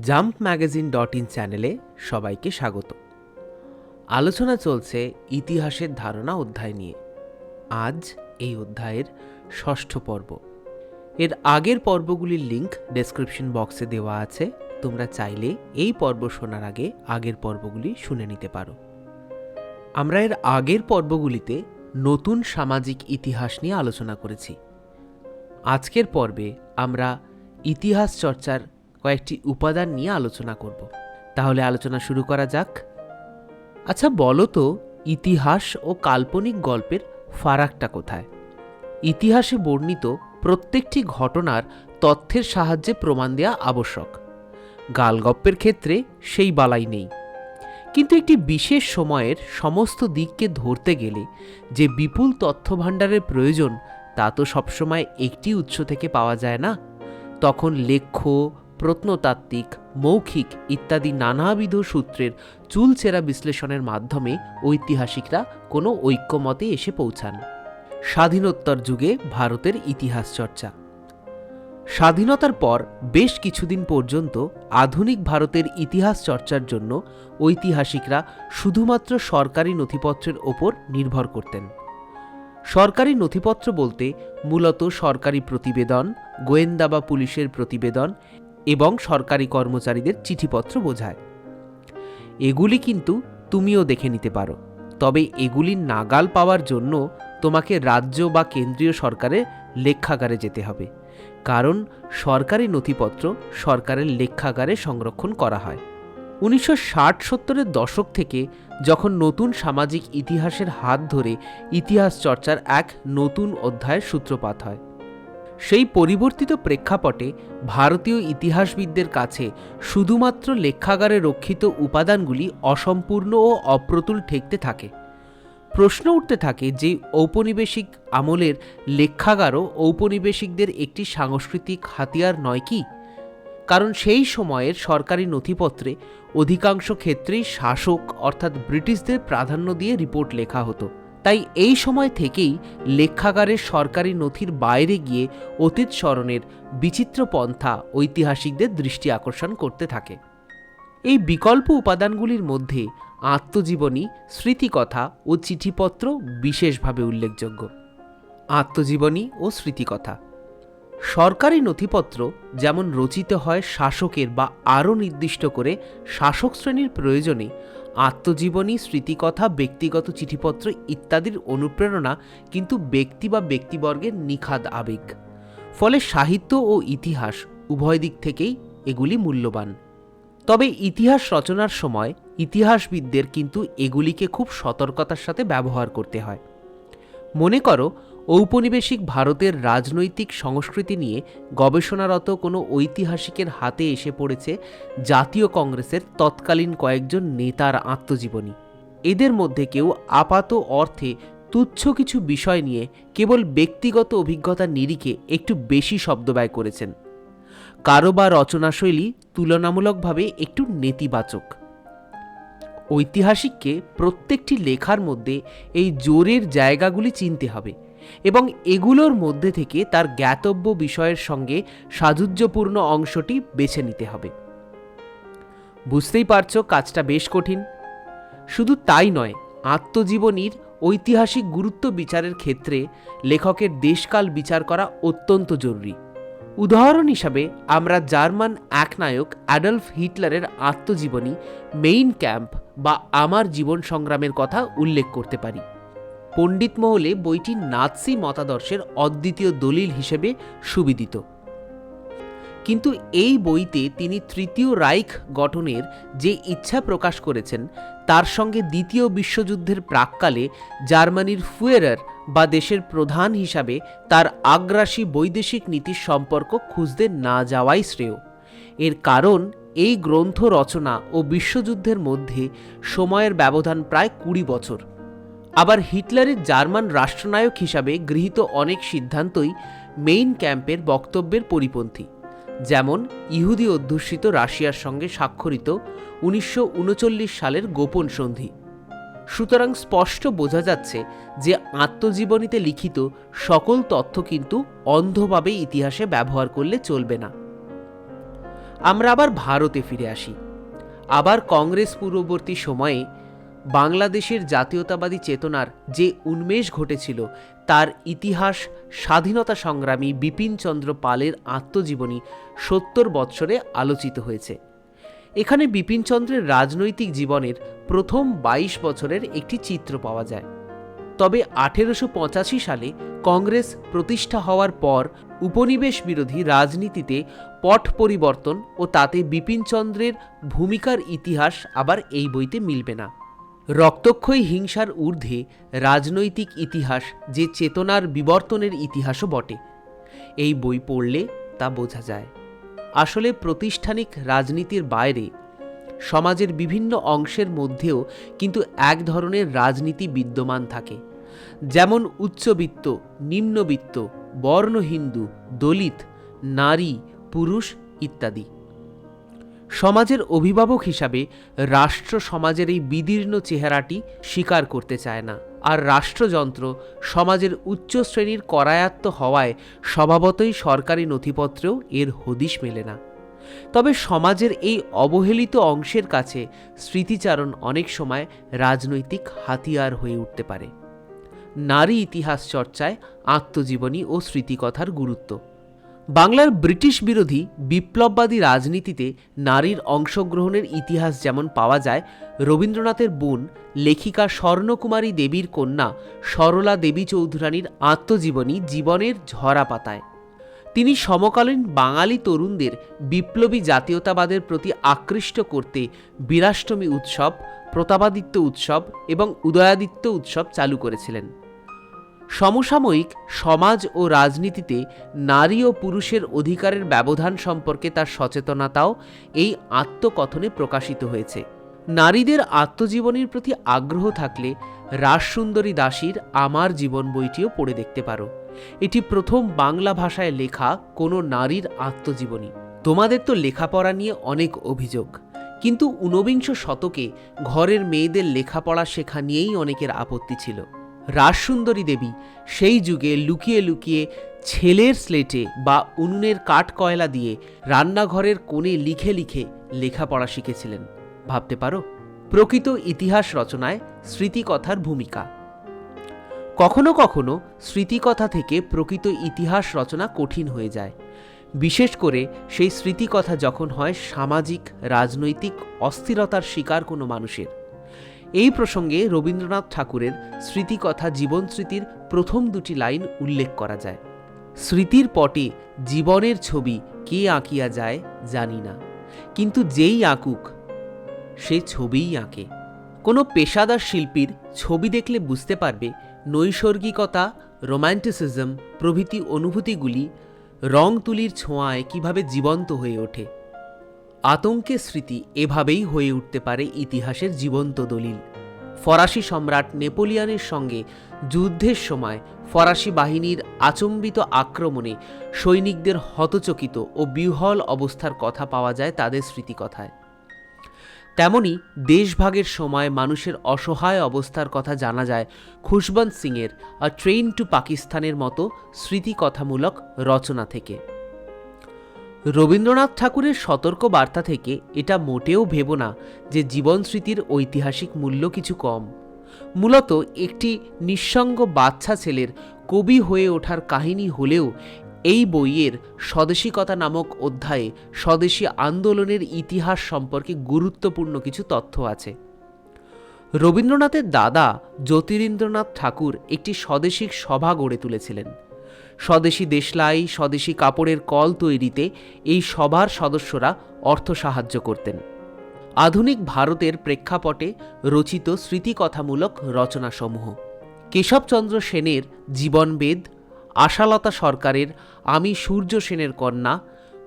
jumpmagazine.in চ্যানেলে সবাইকে স্বাগত। আলোচনা চলছে ইতিহাসের ধারণা অধ্যায় নিয়ে। আজ এই অধ্যায়ের ষষ্ঠ পর্ব। এর আগের পর্বগুলির লিঙ্ক ডেসক্রিপশন বক্সে দেওয়া আছে, তোমরা চাইলে এই পর্ব শোনার আগে আগের পর্বগুলি শুনে নিতে পারো। আমরা এর আগের পর্বগুলিতে নতুন সামাজিক ইতিহাস নিয়ে আলোচনা করেছি। আজকের পর্বে আমরা ইতিহাস চর্চার কয়েকটি উপাদান নিয়ে আলোচনা করব। তাহলে আলোচনা শুরু করা যাক। আচ্ছা বলো তো, ইতিহাস ও কাল্পনিক গল্পের ফারাকটা কোথায়? ইতিহাসে বর্ণিত প্রত্যেকটি ঘটনার তথ্যের সাহায্যে প্রমাণ দেওয়া আবশ্যক। গালগপ্পের ক্ষেত্রে সেই বালাই নেই। কিন্তু একটি বিশেষ সময়ের সমস্ত দিককে ধরতে গেলে যে বিপুল তথ্যভাণ্ডারের প্রয়োজন, তা তো সবসময় একটি উৎস থেকে পাওয়া যায় না। তখন লেখ্য, প্রত্নতাত্ত্বিক, মৌখিক ইত্যাদি নানাবিধ সূত্রের চুলচেরা বিশ্লেষণের মাধ্যমে ঐতিহাসিকরা কোনো ঐক্যমতে এসে পৌঁছান। স্বাধীনোত্তর যুগে ভারতের ইতিহাস চর্চা। স্বাধীনতার পর বেশ কিছুদিন পর্যন্ত আধুনিক ভারতের ইতিহাস চর্চার জন্য ঐতিহাসিকরা শুধুমাত্র সরকারি নথিপত্রের ওপর নির্ভর করতেন। সরকারি নথিপত্র বলতে মূলত সরকারি প্রতিবেদন, গোয়েন্দা বা পুলিশের প্রতিবেদন এবং সরকারি কর্মচারীদের চিঠিপত্র বোঝায়। এগুলি কিন্তু তুমিও দেখে নিতে পারো, তবে এগুলির নাগাল পাওয়ার জন্য তোমাকে রাজ্য বা কেন্দ্রীয় সরকারের লেখাগারে যেতে হবে, কারণ সরকারি নথিপত্র সরকারের লেখাগারে সংরক্ষণ করা হয়। 1960-70-এর দশক থেকে যখন নতুন সামাজিক ইতিহাসের হাত ধরে ইতিহাস চর্চার এক নতুন অধ্যায়ের সূত্রপাত হয়, সেই পরিবর্তিত প্রেক্ষাপটে ভারতীয় ইতিহাসবিদদের কাছে শুধুমাত্র লেখাগারে রক্ষিত উপাদানগুলি অসম্পূর্ণ ও অপ্রতুল ঠেকতে থাকে। প্রশ্ন উঠতে থাকে যে ঔপনিবেশিক আমলের লেখাগারও ঔপনিবেশিকদের একটি সাংস্কৃতিক হাতিয়ার নয় কি? কারণ সেই সময়ের সরকারি নথিপত্রে অধিকাংশ ক্ষেত্রেই শাসক অর্থাৎ ব্রিটিশদের প্রাধান্য দিয়ে রিপোর্ট লেখা হতো। তাই এই সময় থেকেই লেখাগারের সরকারি নথির বাইরে গিয়ে অতীত স্মরণের বিচিত্র পন্থা ঐতিহাসিকদের দৃষ্টি আকর্ষণ করতে থাকে। এই বিকল্প উপাদানগুলির মধ্যে আত্মজীবনী, স্মৃতিকথা ও চিঠিপত্র বিশেষভাবে উল্লেখযোগ্য। আত্মজীবনী ও স্মৃতিকথা। সরকারি নথিপত্র যেমন রচিত হয় শাসকের বা আরও নির্দিষ্ট করে শাসক শ্রেণীর প্রয়োজনে, আত্মজীবনী, স্মৃতিকথা, ব্যক্তিগত চিঠিপত্র ইত্যাদির অনুপ্রেরণা কিন্তু ব্যক্তি বা ব্যক্তিবর্গের নিখাদ আবেগ। ফলে সাহিত্য ও ইতিহাস উভয় দিক থেকেই এগুলি মূল্যবান। তবে ইতিহাস রচনার সময় ইতিহাসবিদদের কিন্তু এগুলিকে খুব সতর্কতার সাথে ব্যবহার করতে হয়। মনে করো, ঔপনিবেশিক ভারতের রাজনৈতিক সংস্কৃতি নিয়ে গবেষণারত কোনো ঐতিহাসিকের হাতে এসে পড়েছে জাতীয় কংগ্রেসের তৎকালীন কয়েকজন নেতার আত্মজীবনী। এদের মধ্যে কেউ আপাত অর্থে তুচ্ছ কিছু বিষয় নিয়ে কেবল ব্যক্তিগত অভিজ্ঞতার নিরিখে একটু বেশি শব্দ ব্যয় করেছেন। কারো বা রচনাশৈলী তুলনামূলকভাবে একটু নেতিবাচক। ঐতিহাসিককে প্রত্যেকটি লেখার মধ্যে এই জোরের জায়গাগুলি চিনতে হবে এবং এগুলোর মধ্যে থেকে তার জ্ঞাতব্য বিষয়ের সঙ্গে সাযুজ্যপূর্ণ অংশটি বেছে নিতে হবে। বুঝতেই পারছো, কাজটা বেশ কঠিন। শুধু তাই নয়, আত্মজীবনীর ঐতিহাসিক গুরুত্ব বিচারের ক্ষেত্রে লেখকের দেশকাল বিচার করা অত্যন্ত জরুরি। উদাহরণ হিসাবে আমরা জার্মান একনায়ক অ্যাডলফ হিটলারের আত্মজীবনী মেইন ক্যাম্প বা আমার জীবন সংগ্রামের কথা উল্লেখ করতে পারি। পণ্ডিত মহলে বইটি নাৎসি মতাদর্শের অদ্বিতীয় দলিল হিসেবে সুবিদিত। কিন্তু এই বইতে তিনি তৃতীয় রাইখ গঠনের যে ইচ্ছা প্রকাশ করেছেন, তার সঙ্গে দ্বিতীয় বিশ্বযুদ্ধের প্রাক্কালে জার্মানির ফুয়েরার বা দেশের প্রধান হিসাবে তার আগ্রাসী বৈদেশিক নীতির সম্পর্ক খুঁজতে না যাওয়াই শ্রেয়। এর কারণ, এই গ্রন্থ রচনা ও বিশ্বযুদ্ধের মধ্যে সময়ের ব্যবধান প্রায় 20 বছর। আবার হিটলারের জার্মান রাষ্ট্রনায়ক হিসাবে গৃহীত অনেক সিদ্ধান্তই মেইন ক্যাম্পের বক্তব্যের পরিপন্থী, যেমন ইহুদি অধ্যুষিত রাশিয়ার সঙ্গে স্বাক্ষরিত 1939 সালের গোপন সন্ধি। সুতরাং স্পষ্ট বোঝা যাচ্ছে যে আত্মজীবনীতে লিখিত সকল তথ্য কিন্তু অন্ধভাবে ইতিহাসে ব্যবহার করলে চলবে না। আমরা আবার ভারতে ফিরে আসি। আবার কংগ্রেস পূর্ববর্তী সময়ে বাংলাদেশের জাতীয়তাবাদী চেতনার যে উন্মেষ ঘটেছিল তার ইতিহাস স্বাধীনতা সংগ্রামী বিপিনচন্দ্র পালের আত্মজীবনী ৭০ বৎসরে আলোচিত হয়েছে। এখানে বিপিনচন্দ্রের রাজনৈতিক জীবনের প্রথম ২২ বছরের একটি চিত্র পাওয়া যায়। তবে ১৮৮৫ সালে কংগ্রেস প্রতিষ্ঠা হওয়ার পর উপনিবেশ বিরোধী রাজনীতিতে পট পরিবর্তন ও তাতে বিপিনচন্দ্রের ভূমিকার ইতিহাস আবার এই বইতে মিলবে না। রক্তক্ষয়ী হিংসার ঊর্ধ্বে রাজনৈতিক ইতিহাস যে চেতনার বিবর্তনের ইতিহাসও বটে, এই বই পড়লে তা বোঝা যায়। আসলে প্রাতিষ্ঠানিক রাজনীতির বাইরে সমাজের বিভিন্ন অংশের মধ্যেও কিন্তু এক ধরনের রাজনীতি বিদ্যমান থাকে, যেমন উচ্চবিত্ত, নিম্নবিত্ত, বর্ণ হিন্দু, দলিত, নারী, পুরুষ ইত্যাদি। সমাজের অভিভাবক হিসাবে রাষ্ট্র সমাজের এই বিদীর্ণ চেহারাটি স্বীকার করতে চায় না, আর রাষ্ট্রযন্ত্র সমাজের উচ্চ শ্রেণীর করায়ত্ত হওয়ায় স্বভাবতই সরকারি নথিপত্রেও এর হদিশ মেলে না। তবে সমাজের এই অবহেলিত অংশের কাছে স্মৃতিচারণ অনেক সময় রাজনৈতিক হাতিয়ার হয়ে উঠতে পারে। নারী ইতিহাস চর্চায় আত্মজীবনী ও স্মৃতিকথার গুরুত্ব। বাংলার ব্রিটিশ বিরোধী বিপ্লববাদী রাজনীতিতে নারীর অংশগ্রহণের ইতিহাস যেমন পাওয়া যায় রবীন্দ্রনাথের বোন লেখিকা স্বর্ণকুমারী দেবীর কন্যা সরলা দেবী চৌধুরানীর আত্মজীবনী জীবনের ঝরা পাতায়। তিনি সমকালীন বাঙালি তরুণদের বিপ্লবী জাতীয়তাবাদের প্রতি আকৃষ্ট করতে বীরাষ্টমী উৎসব, প্রতাপাদিত্য উৎসব এবং উদয়াদিত্য উৎসব চালু করেছিলেন। সমসাময়িক সমাজ ও রাজনীতিতে নারী ও পুরুষের অধিকারের ব্যবধান সম্পর্কে তার সচেতনতাও এই আত্মকথনে প্রকাশিত হয়েছে। নারীদের আত্মজীবনীর প্রতি আগ্রহ থাকলে রাসসুন্দরী দাসীর আমার জীবন বইটিও পড়ে দেখতে পারো। এটি প্রথম বাংলা ভাষায় লেখা কোনো নারীর আত্মজীবনী। তোমাদের তো লেখাপড়া নিয়ে অনেক অভিযোগ, কিন্তু ঊনবিংশ শতকে ঘরের মেয়েদের লেখাপড়া শেখা নিয়েই অনেকের আপত্তি ছিল। রাসসুন্দরী দেবী সেই যুগে লুকিয়ে লুকিয়ে ছেলের স্লেটে বা উনুনের কাঠ কয়লা দিয়ে রান্নাঘরের কোণে লিখে লিখে লেখাপড়া শিখেছিলেন। ভাবতে পারো? প্রকৃত ইতিহাস রচনায় স্মৃতিকথার ভূমিকা। কখনো কখনো স্মৃতিকথা থেকে প্রকৃত ইতিহাস রচনা কঠিন হয়ে যায়, বিশেষ করে সেই স্মৃতিকথা যখন হয় সামাজিক রাজনৈতিক অস্থিরতার শিকার কোনো মানুষের। এই প্রসঙ্গে রবীন্দ্রনাথ ঠাকুরের স্মৃতিকথা জীবন স্মৃতির প্রথম দুটি লাইন উল্লেখ করা যায়। স্মৃতির পটে জীবনের ছবি কে আঁকিয়া যায় জানি না, কিন্তু যেই আঁকুক সে ছবিই আঁকে। কোনো পেশাদার শিল্পীর ছবি দেখলে বুঝতে পারবে নৈসর্গিকতা, রোম্যান্টিসিজম প্রভৃতি অনুভূতিগুলি রং তুলির ছোঁয়ায় কিভাবে জীবন্ত হয়ে ওঠে। আতঙ্কের স্মৃতি এভাবেই হয়ে উঠতে পারে ইতিহাসের জীবন্ত দলিল। ফরাসি সম্রাট নেপোলিয়নের সঙ্গে যুদ্ধের সময় ফরাসি বাহিনীর আচম্বিত আক্রমণে সৈনিকদের হতচকিত ও বিহ্বল অবস্থার কথা পাওয়া যায় তাদের স্মৃতিকথায়। তেমনি দেশভাগের সময় মানুষের অসহায় অবস্থার কথা জানা যায় খুশবন্ত সিংয়ের আ ট্রেন টু পাকিস্তানের মতো স্মৃতিকথামূলক রচনা থেকে। রবীন্দ্রনাথ ঠাকুরের সতর্ক বার্তা থেকে এটা মোটেও ভেবো না যে জীবন স্মৃতির ঐতিহাসিক মূল্য কিছু কম। মূলত একটি নিঃসঙ্গ বাচ্চা ছেলের কবি হয়ে ওঠার কাহিনী হলেও এই বইয়ের স্বদেশিকতা নামক অধ্যায়ে স্বদেশী আন্দোলনের ইতিহাস সম্পর্কে গুরুত্বপূর্ণ কিছু তথ্য আছে। রবীন্দ্রনাথের দাদা জ্যোতিরিন্দ্রনাথ ঠাকুর একটি স্বদেশিক সভা গড়ে তুলেছিলেন। স্বদেশী দেশলাই, স্বদেশী কাপড়ের কল তৈরিতে এই সভার সদস্যরা অর্থ সাহায্য করতেন। আধুনিক ভারতের প্রেক্ষাপটে রচিত স্মৃতিকথামূলক রচনাসমূহ কেশবচন্দ্র সেনের জীবনবেদ, আশালতা সরকারের আমি সূর্য সেনের কন্যা,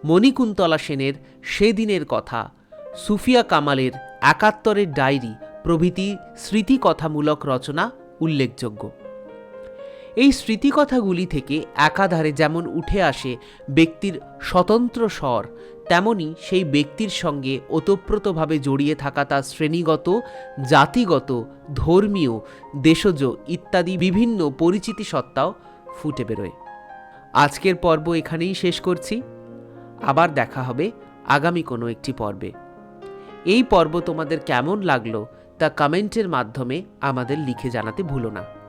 মণিকুন্তলা সেনের সেদিনের কথা, সুফিয়া কামালের একাত্তরের ডায়েরি প্রভৃতি স্মৃতিকথামূলক রচনা উল্লেখযোগ্য। এই স্মৃতিকথাগুলি থেকে একাধারে যেমন উঠে আসে ব্যক্তির স্বতন্ত্র স্বর, তেমনি সেই ব্যক্তির সঙ্গে ওতপ্রোতভাবে জড়িয়ে থাকা তার শ্রেণীগত, জাতিগত, ধর্মীয়, দেশজ ইত্যাদি বিভিন্ন পরিচিতি সত্তাও ফুটে বেরোয়। আজকের পর্ব এখানেই শেষ করছি। আবার দেখা হবে আগামী কোনো একটি পর্বে। এই পর্ব তোমাদের কেমন লাগলো তা কমেন্টের মাধ্যমে আমাদের লিখে জানাতে ভুলো না।